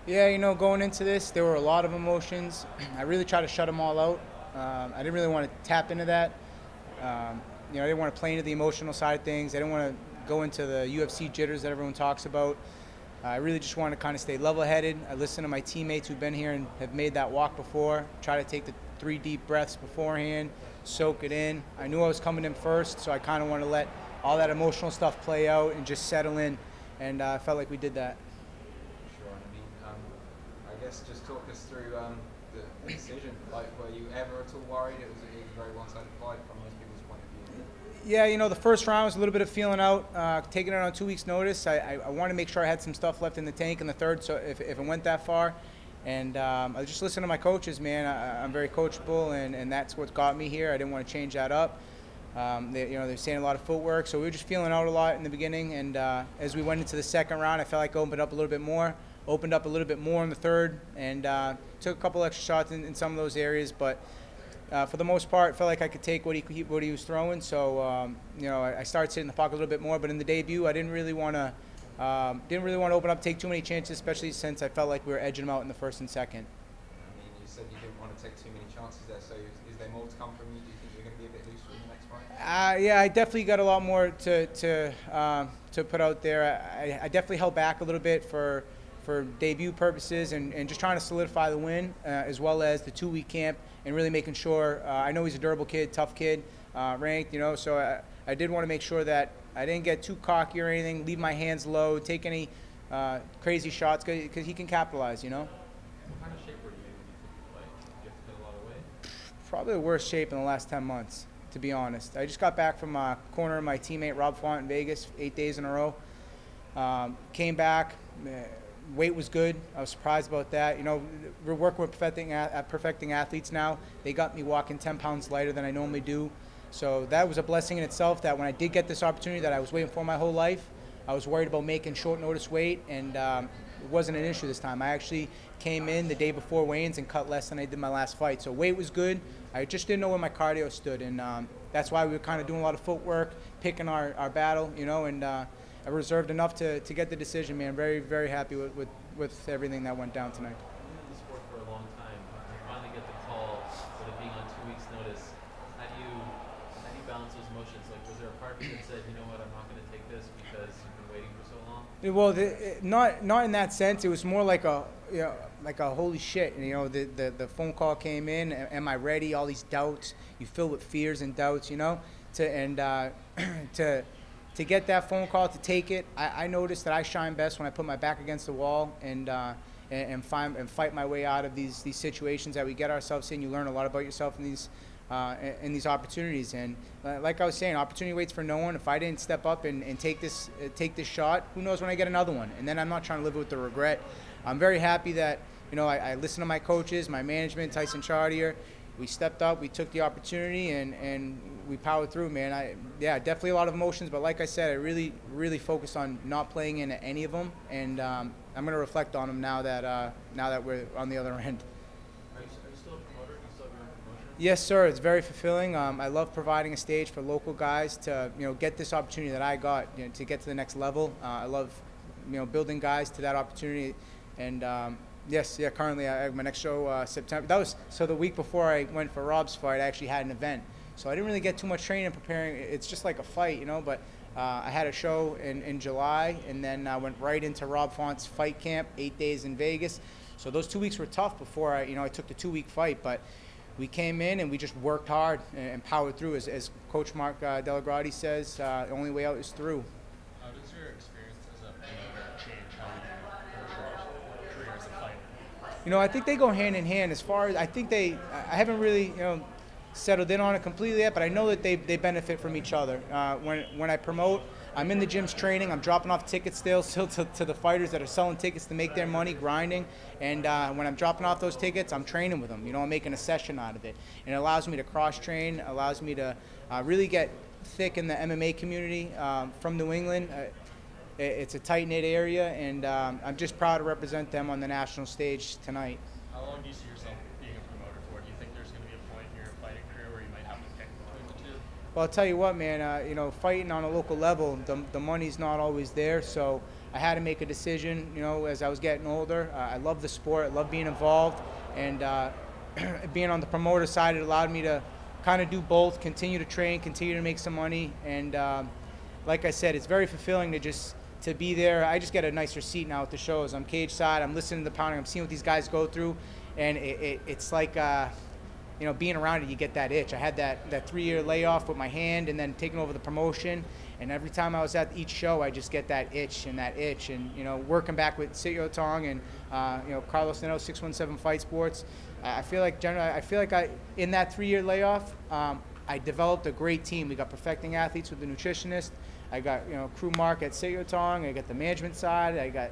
Yeah, going into this, there were a lot of emotions. I really tried to shut them all out. I didn't really want to tap into that. I didn't want to play into the emotional side of things. I didn't want to go into the UFC jitters that everyone talks about. I really just wanted to kind of stay level-headed. I listened to my teammates who've been here and have made that walk before. Try to take the 3 deep breaths beforehand, soak it in. I knew I was coming in first, so I kind of wanted to let all that emotional stuff play out and just settle in. And I felt like we did that. Sure. I guess just talk us through the decision. Like, were you ever at all worried? It was a very one-sided fight from most people's point of view. Yeah, the first round was a little bit of feeling out, taking it on 2 weeks' notice. I wanted to make sure I had some stuff left in the tank in the third, so if it went that far. And I just listened to my coaches, man. I'm very coachable, and that's what got me here. I didn't want to change that up. They're saying a lot of footwork, so we were just feeling out a lot in the beginning. And as we went into the second round, I felt like I opened up a little bit more in the third, and took a couple extra shots in some of those areas. But for the most part, felt like I could take what he was throwing. So I started sitting in the pocket a little bit more. But in the debut, I didn't really want to open up, take too many chances, especially since I felt like we were edging them out in the first and second. You said you didn't want to take too many chances there. So is there more to come from you? Do you think you're going to be a bit looser in the next fight? Yeah, I definitely got a lot more to put out there. I definitely held back a little bit for debut purposes and just trying to solidify the win, as well as the 2-week camp, and really making sure. I know he's a durable kid, tough kid, ranked, so I did want to make sure that I didn't get too cocky or anything, leave my hands low, take any crazy shots, because he can capitalize, What kind of shape were you in when you took the fight? Did you have to put a lot of weight? Probably the worst shape in the last 10 months, to be honest. I just got back from cornering my teammate Rob Font in Vegas 8 days in a row. Came back. Weight was good. I was surprised about that. We're working with perfecting athletes now. They got me walking 10 pounds lighter than I normally do. So that was a blessing in itself, that when I did get this opportunity that I was waiting for my whole life, I was worried about making short notice weight, and it wasn't an issue this time. I actually came in the day before weigh-ins and cut less than I did my last fight. So weight was good. I just didn't know where my cardio stood, and that's why we were kind of doing a lot of footwork, picking our battle, and I reserved enough to get the decision, man. Very, very happy with everything that went down tonight. You've been in the sport for a long time. You finally get the call, with it being on 2 weeks' notice. How do you balance those emotions? Like, was there a part of you that said, you know what, I'm not going to take this because you've been waiting for so long? Well, not in that sense. It was more like a holy shit. The phone call came in. Am I ready? All these doubts. You fill with fears and doubts. To get that phone call, to take it, I noticed that I shine best when I put my back against the wall and fight my way out of these situations that we get ourselves in. You learn a lot about yourself in these opportunities. And like I was saying, opportunity waits for no one. If I didn't step up and take this shot, who knows when I get another one? And then I'm not trying to live with the regret. I'm very happy that I listened to my coaches, my management, Tyson Chartier. We stepped up, we took the opportunity, and we powered through, man. Definitely a lot of emotions, but like I said, I really, really focused on not playing into any of them, and I'm going to reflect on them now that we're on the other end. Are you still a promoter? Do you still have your own promotion? Yes, sir. It's very fulfilling. I love providing a stage for local guys to get this opportunity that I got, to get to the next level. I love building guys to that opportunity, and currently I have my next show September. So the week before I went for Rob's fight, I actually had an event. So I didn't really get too much training preparing. It's just like a fight, but I had a show in July, and then I went right into Rob Font's fight camp, 8 days in Vegas. So those 2 weeks were tough before I took the 2-week fight, but we came in and we just worked hard and powered through. As Coach Mark Delagrati says, the only way out is through. How does your experience as a promoter change how you approach your career as a fighter? I think they go hand in hand. As far as I haven't really settled in on it completely yet, but I know that they benefit from each other. When I promote, I'm in the gyms training. I'm dropping off tickets still to the fighters that are selling tickets to make their money, grinding. And when I'm dropping off those tickets, I'm training with them. I'm making a session out of it. And it allows me to cross-train, allows me to really get thick in the MMA community from New England. It's a tight-knit area, and I'm just proud to represent them on the national stage tonight. How long do you see yourself being a promoter for? Do you think there's going to be a point in your fighting career where you might have to pick between the two? Well, I'll tell you what, man. Fighting on a local level, the money's not always there. So I had to make a decision, you know, as I was getting older. I love the sport, I love being involved, and being on the promoter side, it allowed me to kind of do both, continue to train, continue to make some money, and like I said, it's very fulfilling to be there. I just get a nicer seat now at the shows. I'm cage side, I'm listening to the pounding, I'm seeing what these guys go through, and it's like, you know, being around it, you get that itch. I had that 3-year layoff with my hand and then taking over the promotion, and every time I was at each show, I just get that itch, and you know, working back with Sityo Tong and you know, Carlos Neto, 617 Fight Sports, I feel like in that 3-year layoff, I developed a great team. We got perfecting athletes with the nutritionist. I got, you know, crew Mark at Sityo Tong. I got the management side. I got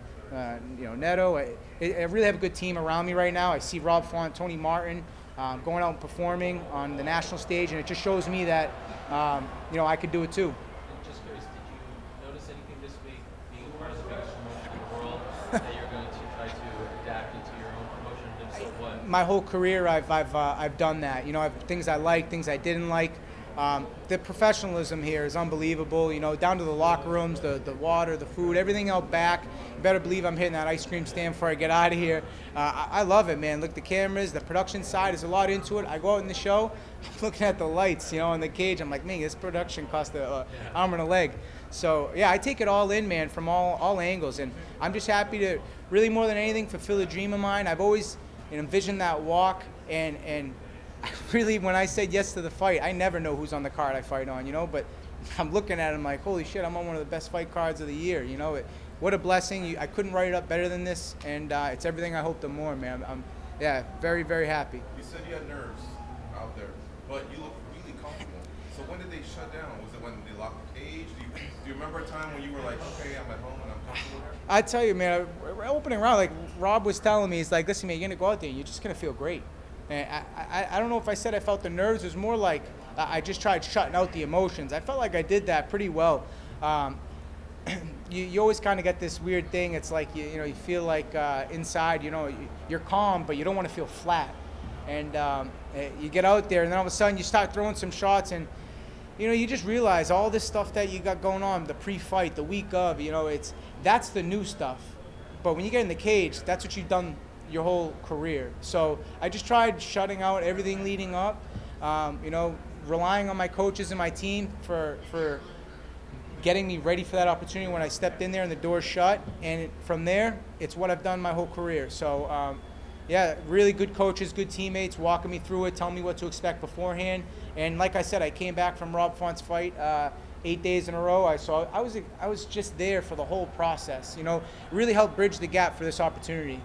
you know, Neto. I really have a good team around me right now. I see Rob Font, Tony Martin going out and performing on the national stage, and it just shows me that you know, I could do it too. Just curious, did you notice anything this week, being part of the biggest promotion in the world, that you're going to try to adapt into your own promotion? And if so, what? My whole career, I've done that. You know, I've things I like, things I didn't like. The professionalism here is unbelievable. You know, down to the locker rooms, the water, the food, everything out back. You better believe I'm hitting that ice cream stand before I get out of here. I love it, man. Look, the cameras, the production side, there's a lot into it. I go out in the show, I'm looking at the lights, you know, in the cage. I'm like, man, this production cost an arm and a leg. So, yeah, I take it all in, man, from all angles. And I'm just happy to, really more than anything, fulfill a dream of mine. I've always envisioned that walk, and really, when I said yes to the fight, I never know who's on the card I fight on, you know, but I'm looking at it, I'm like, holy shit, I'm on one of the best fight cards of the year, you know. What a blessing. I couldn't write it up better than this, and it's everything I hoped and more, man. I'm yeah, very, very happy. You said you had nerves out there, but you look really comfortable. So when did they shut down? Was it when they locked the cage? Do you remember a time when you were like, okay, I'm at home and I'm comfortable here? I tell you, man, opening round, like Rob was telling me, he's like, listen, man, you're going to go out there and you're just going to feel great. And I don't know if I said I felt the nerves. It was more like I just tried shutting out the emotions. I felt like I did that pretty well. You always kind of get this weird thing. It's like, you know, you feel like inside, you know, you're calm, but you don't want to feel flat. And you get out there, and then all of a sudden you start throwing some shots, and, you know, you just realize all this stuff that you got going on, the pre-fight, the week of, you know, that's the new stuff. But when you get in the cage, that's what you've done your whole career. So I just tried shutting out everything leading up, you know, relying on my coaches and my team for getting me ready for that opportunity when I stepped in there and the door shut. And from there, it's what I've done my whole career. So yeah, really good coaches, good teammates, walking me through it, telling me what to expect beforehand. And like I said, I came back from Rob Font's fight 8 days in a row. I was just there for the whole process. You know, it really helped bridge the gap for this opportunity.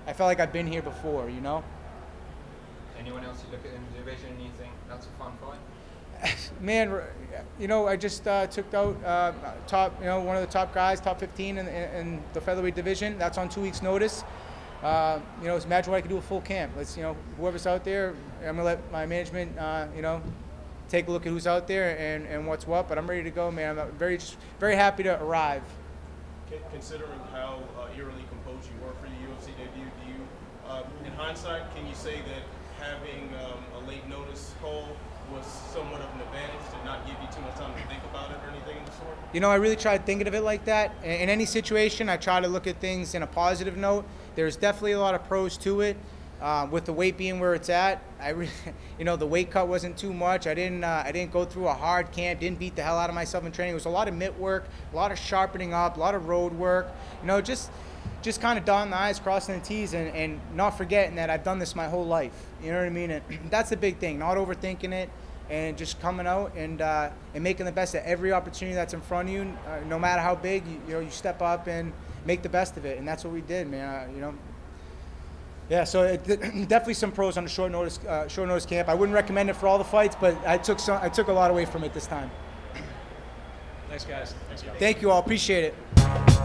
I felt like I've been here before, you know. Anyone else you look at in the division and you think that's a fun fight? Man, you know, I just took out one of the top guys, top 15 in the featherweight division. That's on 2 weeks' notice. You know, imagine what I could do a full camp. Let's, you know, whoever's out there, I'm gonna let my management, you know, take a look at who's out there and what's what. But I'm ready to go, man. I'm very happy to arrive. Considering how eerily composed you were for your UFC debut, do you, in hindsight, can you say that having a late notice call was somewhat of an advantage to not give you too much time to think about it or anything of the sort? You know, I really tried thinking of it like that. In any situation, I try to look at things in a positive note. There's definitely a lot of pros to it. With the weight being where it's at, you know, the weight cut wasn't too much. I didn't go through a hard camp, didn't beat the hell out of myself in training. It was a lot of mitt work, a lot of sharpening up, a lot of road work. You know, just kind of dotting the I's, crossing the T's, and not forgetting that I've done this my whole life. You know what I mean? And that's the big thing, not overthinking it, and just coming out and making the best of every opportunity that's in front of you. No matter how big, you know, you step up and make the best of it, and that's what we did, man. You know. Yeah, so definitely some pros on the short notice camp. I wouldn't recommend it for all the fights, but I took a lot away from it this time. Thanks, guys. Thank you all. Appreciate it.